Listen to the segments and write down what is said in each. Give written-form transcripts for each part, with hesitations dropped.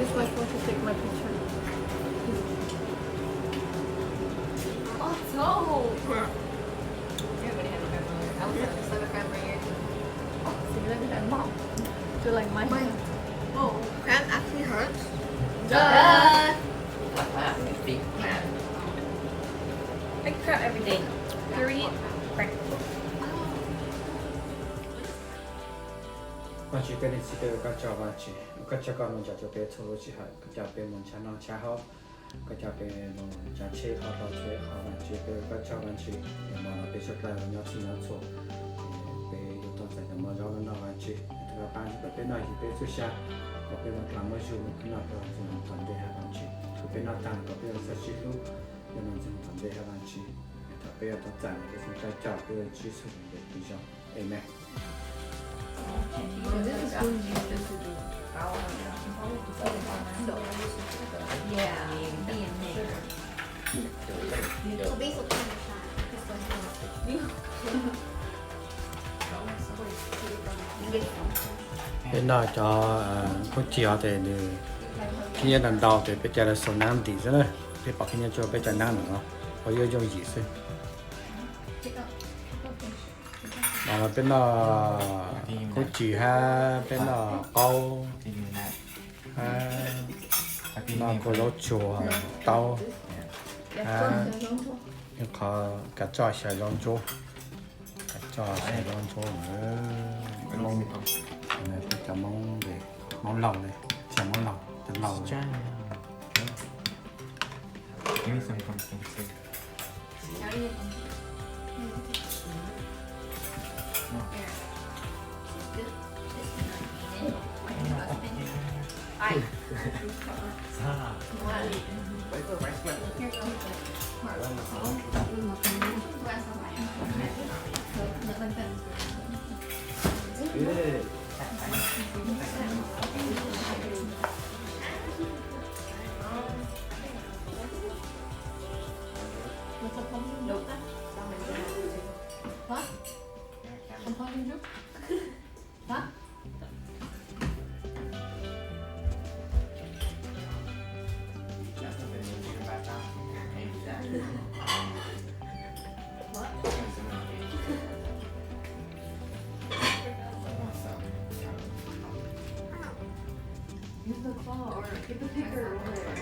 use my phone to take my picture. Oh, so. Everybody has a grandmother. I was having a grandmother here. See, look at that mom. Do like my hand. Oh, cramp actually hurts. Duh. Big man. I cramp every day. Period. Quando per il sito che c'è avanti, che c'è non c'è per solo ci ha, che c'è per non c'è non c'è ha, che c'è per non c'è c'è ha ha c'è avanti per che c'è avanti, e ma la pesce che non c'è non c'è, per io to sai ma già non avanti, e tra panni per noi per su scia, che per non clamo giù, che non per non tante avanti, che per non tanto per se ci lu, e non c'è tante avanti, e tra per to zan che si c'è per ci su per diciamo, amen. Yeah, this is good. Yeah, DNA. So basically, Bên đó cho có chiều thì khi nhớ lần đầu thì bây giờ là số năm tỷ rồi thì bảo khi nhớ cho bây giờ năm nữa có yêu dùng gì xí mà bên đó có chỉ ha bên đó câu ha nó có lỗ chùa tàu ha nhưng có cả trò xài lon chỗ cả trò xài lon chỗ nữa mong này phải cả mong để mong lòng này chả mong lòng thật lòng Chai. Give me some pumpkin soup. Use the claw or get the picker over there.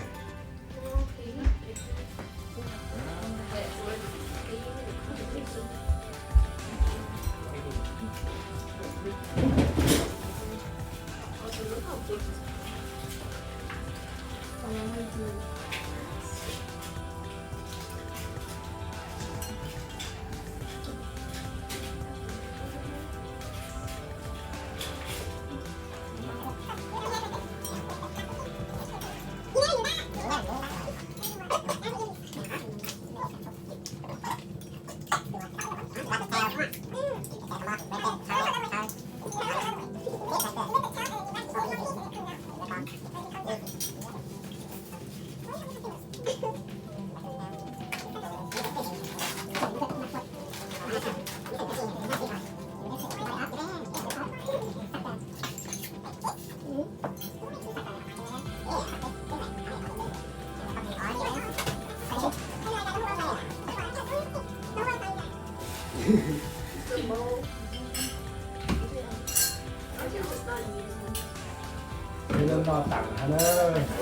Nên nó tặng nó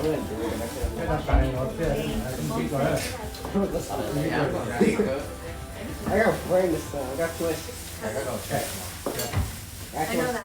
cái nó tặng nó tiền không biết rồi I got a friend that's got twisted. I know that.